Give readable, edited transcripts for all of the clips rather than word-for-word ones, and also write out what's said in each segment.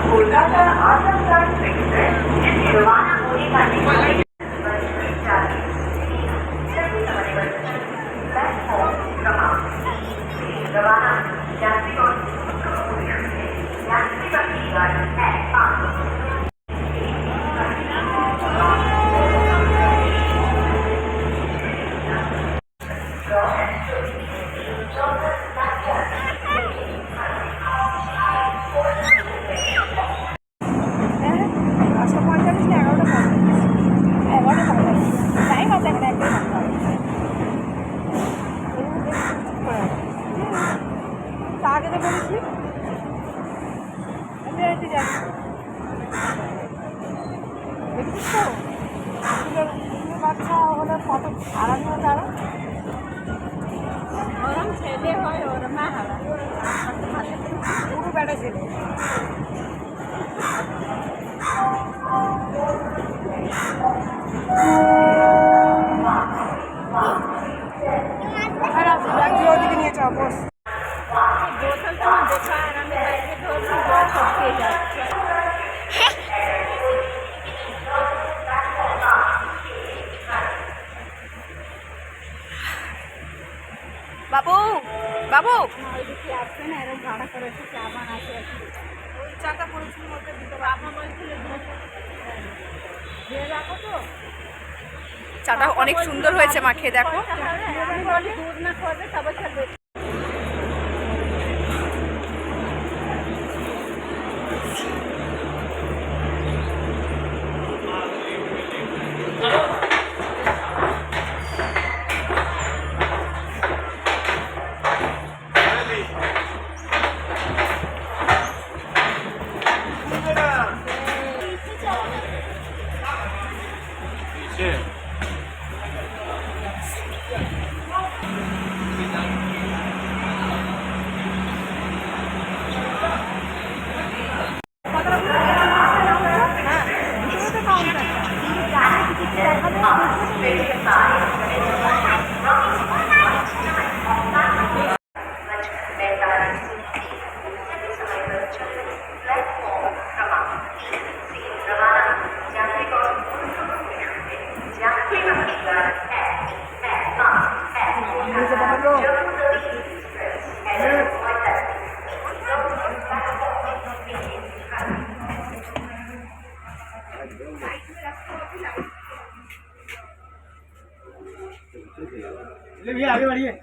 Kolkata Azamgarh express रवाना होने का प्लेटफॉर्म क्रमांक रवाना यात्री और यात्री का गाड़ी है 5। আগে তো বলেছি আমি এতে যাচ্ছি দেখছিস তো বাচ্চা হলে কত আরাম হয় তারা ওরম ছেলে হয় ওর মা হারা পুরো বেটা ছেলে খারাপ লাগছে ওদিকে নিয়ে যাও বস বাবু বাবু আসবে না এরকম ভাড়া করেছে চা বানাতে ওই চাটা পড়েছিল মধ্যে দিতে বাবা বলছিল দিয়ে রাখো তো চাটা অনেক সুন্দর হয়েছে মা খেয়ে দেখো দুধ না খাওয়াবে তবে চলবে आगे बढ़िए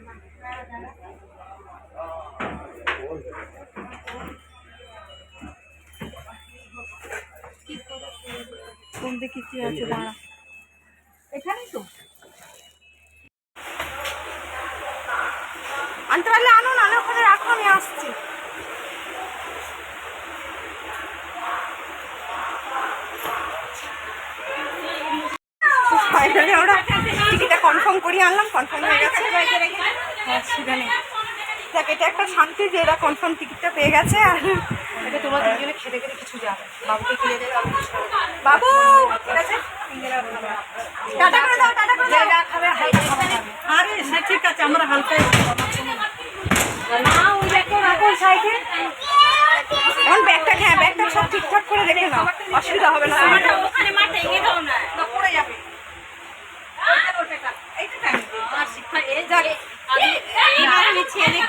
কোন দিকে কি আছে দাঁড়া এখানেই তো আনতে পারলে আনো না ওখানে রাখো আমি আসছি ফাইনালি আমরা টিকিটটা কনফার্ম করিয়ে আনলাম কনফার্ম হয়ে গেছে অসুবিধা নেই দেখ এটা একটা শান্তি যে এরা কনফার্ম টিকিটটা পেয়ে গেছে আর এটা তোমার দুজনে খেতে খেতে কিছু যাবে বাবুকে খেয়ে দেবে বাবু ঠিক আছে টাটা করে দাও টাটা করে দাও খাবে হালকা খাবে আরে সে ঠিক আছে আমরা হালকাই না ওই দেখো রাখো সাইকেল এখন ব্যাগটা হ্যাঁ ব্যাগটা সব ঠিকঠাক করে রেখে নাও অসুবিধা হবে না ওখানে মাঠে এগিয়ে দাও না পড়ে যাবে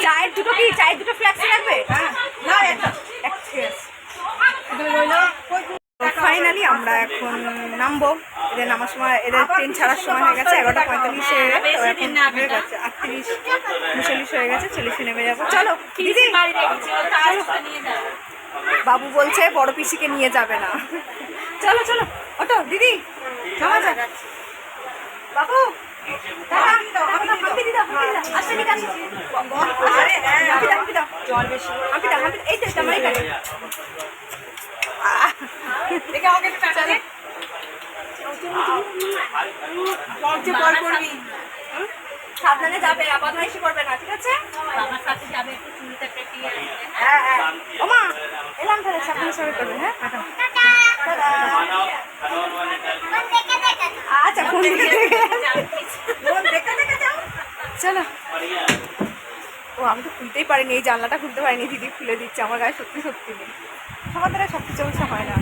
চায়ের দুটো কি চায়ের দুটো ফ্ল্যাক্সি লাগবে ফাইনালি আমরা এখন নামবো এদের নামার সময় এদের ট্রেন ছাড়ার সময় হয়ে গেছে 11:45 এখন হয়ে গেছে 38-39 হয়ে গেছে 40 নেমে যাবো চলো দিদি বাবু বলছে বড় পিসিকে নিয়ে যাবে না চলো চলো অটো দিদি নামা যাক বাবু সাবধানে যাবে বদমাইশি করবে না ঠিক আছে আমার সাথে যাবে একটু চুলটা পেটিয়ে হ্যাঁ হ্যাঁ ওমা এলাম তাহলে সাবধানে সবাই করবে হ্যাঁ আচ্ছা ফোন দেখে দেখে যাও চলো ও আমি তো খুলতেই পারিনি, এই জানলাটা খুলতে পারিনি, দিদি খুলে দিচ্ছে। আমার গায়ে সত্যি সত্যি নেই, সবার দ্বারা সব কিছু অবশ্য হয় না।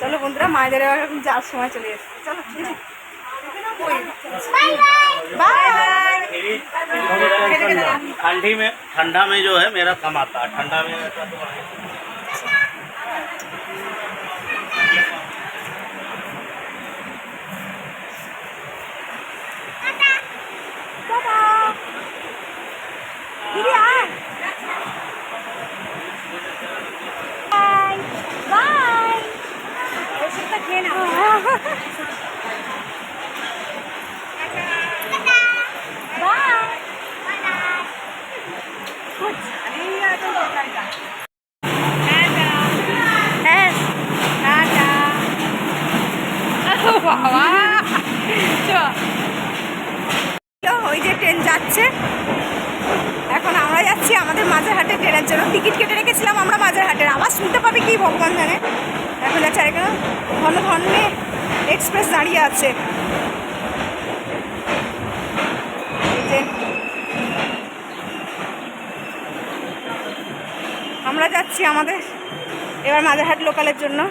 চলো বন্ধুরা, মায়েদের এখন যাওয়ার সময় চলে এসেছে। চলো ठंडा में जो है मेरा कम आता है, ठंडा में দিদি আয়, বাই বাই, ওষুধটা খেয়ে নাও। ওই যে ট্রেন যাচ্ছে, এখন আমরা যাচ্ছি আমাদের মাঝেরহাটে ট্রেনের জন্য। টিকিট কেটে রেখেছিলাম আমরা মাঝেরহাটের, আবার শুনতে পাবে কি ভগবান জানে। এখন যাচ্ছে, আর এখানে ঘন ঘনে এক্সপ্রেস দাঁড়িয়ে আছে। এই যে আমরা যাচ্ছি আমাদের এবার মাঝেরহাট লোকালের জন্য।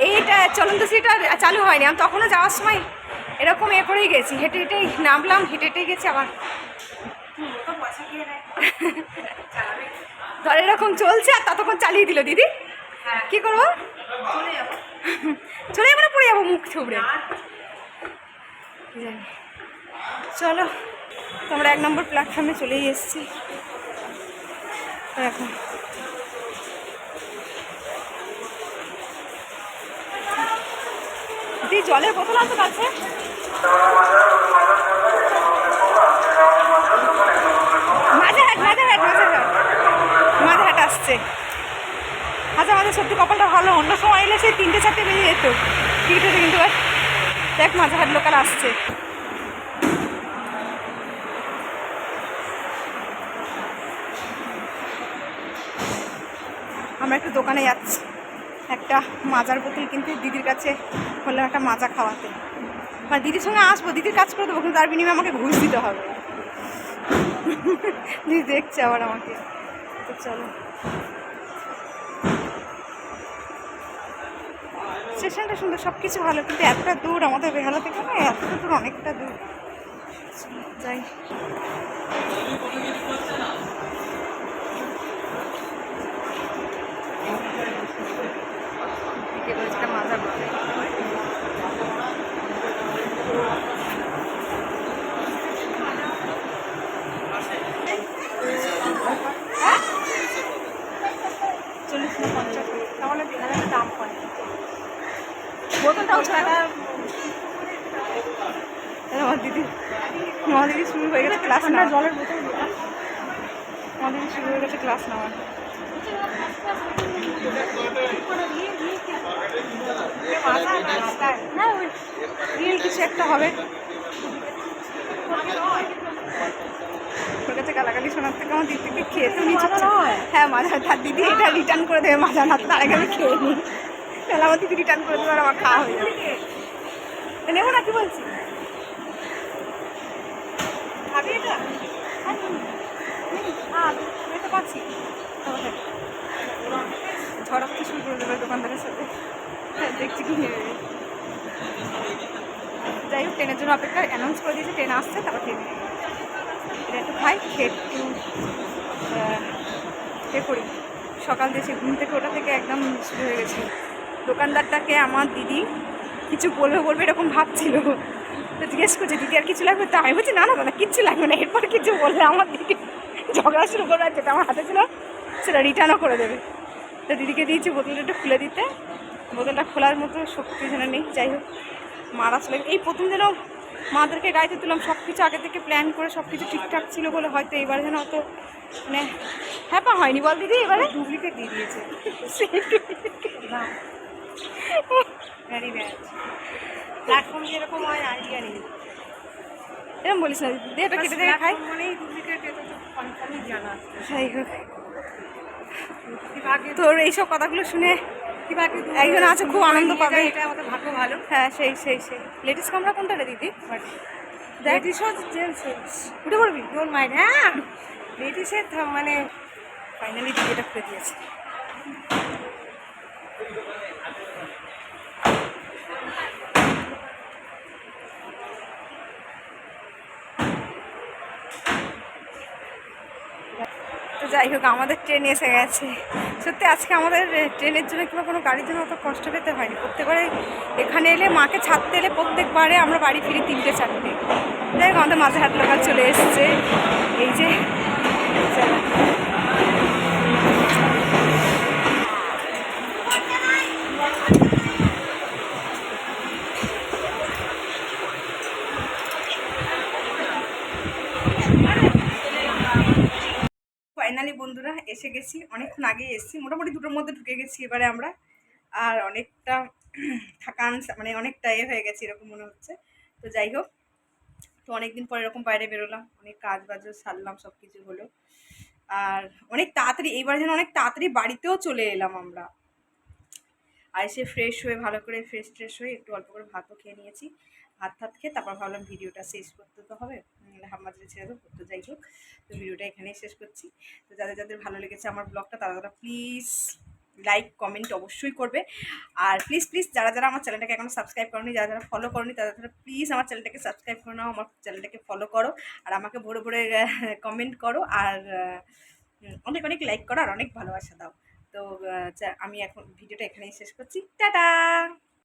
এইটা চলন্ত সিটটা চালু হয়নি, আমি তখনও যাওয়ার সময় এরকম করেই গেছি, হেঁটে হেঁটেই নামলাম, হেঁটে হেঁটেই গেছি। আবার ধর এরকম চলছে আর ততক্ষণ চালিয়ে দিল দিদি। কি করবো, চলে যাবো না পড়ে যাবো মুখ ছুবড়ে। চলো, তোমরা 1 নম্বর প্ল্যাটফর্মে চলেই এসেছি এখন। দিদি জলের বোতল আছে কাছে? মাঝেরহাট মাঝেরহাট মাঝেরহাট মাঝেরহাট আসছে। আচ্ছা, আমাদের সত্যি কপালটা ভালো, অন্য সময় এলে সেই 3টে-4টে বেজে যেত টিকিট হতে, কিন্তু দেখ মাঝেরহাট লোকাল আসছে। আমরা একটু দোকানে যাচ্ছি, একটা মাজার বোতল কিনতে, দিদির কাছে বললাম একটা মাজা খাওয়াতে। মানে দিদির সঙ্গে আসবো, দিদির কাজ করে দেবো, কিন্তু তার বিনিময়ে আমাকে ঘুষ দিতে হবে। দিদি দেখছে আবার আমাকে। তো চলো, স্টেশনটা সুন্দর, সব কিছু ভালো, কিন্তু এতটা দূর আমাদের বেহালা থেকে, না এতটা দূর, অনেকটা দূর। যাই, মাজার বোতল তাহলে দাম পড়ে, বোতলটাও ছাড়া। আমার দিদি শুরু হয়ে গেছে ক্লাস না, জলের বোতল আমার দিদি শুরু হয়ে গেছে ক্লাস নেওয়ার। না ওই রিয়েল কিছু একটা হবে, ওর কাছে গালাগালি শোনার থেকে আমার দিদিকে খেয়ে তো নিচ্ছে। হ্যাঁ মাজা, তার দিদি এটা রিটার্ন করে দেবে মাজা না, তার আগে আমি খেয়ে নিই, তাহলে আমার দিদি রিটার্ন করে দেবে আর আমার খাওয়া হয়ে যাবে। নেবো না, কি বলছি খাবি এটা? আমি তো পাচ্ছি, ঝড়াতে শুরু করে দেবে দোকানদারের সাথে। হ্যাঁ দেখছি কি নেবে। যাই হোক, ট্রেনের জন্য অপেক্ষা, অ্যানাউন্স করে দিয়েছে ট্রেন আসছে, তারপর ট্রেনে এটা একটু খাই, খেয়ে একটু করি। সকাল দিয়ে ঘুম থেকে ওটা থেকে একদম শুরু হয়ে গেছে। দোকানদারটাকে আমার দিদি কিছু বলবে এরকম ভাবছিল, তো জিজ্ঞেস করছে দিদি আর কিছু লাগবে? তো আমি বলছি না না দাদা কিচ্ছু লাগবে না। এরপর কিছু বললে আমার দিদি ঝগড়া শুরু করবে, যেটা আমার হাতে ছিল সেটা রিটার্নও করে দেবে। তো দিদিকে দিয়েছি বোতলটা একটু খুলে দিতে, বোতলটা খোলার মতো শক্তি যেন নেই। যাই হোক, মারা চলে এই প্রথম যেন মাদেরকে গাইতে তুললাম, সব কিছু আগে থেকে প্ল্যান করে সব কিছু ঠিকঠাক ছিল বলে হয়তো এবার যেন অত মানে হ্যাপা হয়নি। বল দিদি, এবারে ডুপ্লিকেট দিয়ে দিয়েছে। প্ল্যাটফর্ম যেরকম হয় আইডিয়া নেই, এরকম বলিস না দিদি, এটা কেটে দিয়ে খাই মানেই ডুপ্লিকেট, এটা তো কনফার্মই জানা। যাই হোক, তোর এইসব কথাগুলো শুনে একজন আছে খুব আনন্দ পাবে, এটা আমাদের ভাগ্য ভালো। হ্যাঁ সেই লেডিস কামরা কোনটা রে দিদি? রেডি শো উঠে পড়বি ডোন্ট মাইন্ড, হ্যাঁ লেডিসের মানে ফাইনালি টিকিটটা খুলে দিয়েছে। তো যাই হোক আমাদের ট্রেন এসে গেছে। সত্যি আজকে আমাদের ট্রেনের জন্য কিংবা কোনো গাড়ির জন্য অত কষ্ট পেতে হয়নি। প্রত্যেকবারে এখানে এলে মাকে ছাড়তে এলে প্রত্যেকবারে আমরা বাড়ি ফিরি 3টে 4টে। যাই হোক আমাদের মাঝে হাট লোকাল চলে এসছে। এই যে ফাইনালি বন্ধুরা এসে গেছি, অনেকক্ষণ আগেই এসেছি, মোটামুটি 2টোর মধ্যে ঢুকে গেছি এবারে আমরা। আর অনেকটা থাকান মানে অনেকটা হয়ে গেছে এরকম মনে হচ্ছে। তো যাই হোক, তো অনেকদিন পর এরকম বাইরে বেরোলাম, অনেক কাজ বাজও সারলাম, সব কিছু হলো। আর অনেক তাড়াতাড়ি এইবার যেন অনেক তাড়াতাড়ি বাড়িতেও চলে এলাম আমরা। আর এসে ফ্রেশ হয়ে ভালো করে ফ্রেশ হয়ে একটু অল্প করে ভাতও খেয়ে নিয়েছি। ভাত খেয়ে তারপর ভাবলাম ভিডিওটা শেষ করতে তো হবে, হাম্মাজে ছেড়ে দেবো। তো যাই হোক, তো ভিডিওটা এখানেই শেষ করছি। তো যাদের ভালো লেগেছে আমার ব্লগটা তারা প্লিজ লাইক কমেন্ট অবশ্যই করবে। আর প্লিজ যারা আমার চ্যানেলটাকে এখনো সাবস্ক্রাইব করোনি, যারা ফলো করোনি তারা প্লিজ আমার চ্যানেলটাকে সাবস্ক্রাইব করে নাও, আমার চ্যানেলটাকে ফলো করো, আর আমাকে ভরে কমেন্ট করো, আর অনেক লাইক করো, আর অনেক ভালোবাসা দাও। তো আমি এখন ভিডিওটা এখানেই শেষ করছি। টাটা।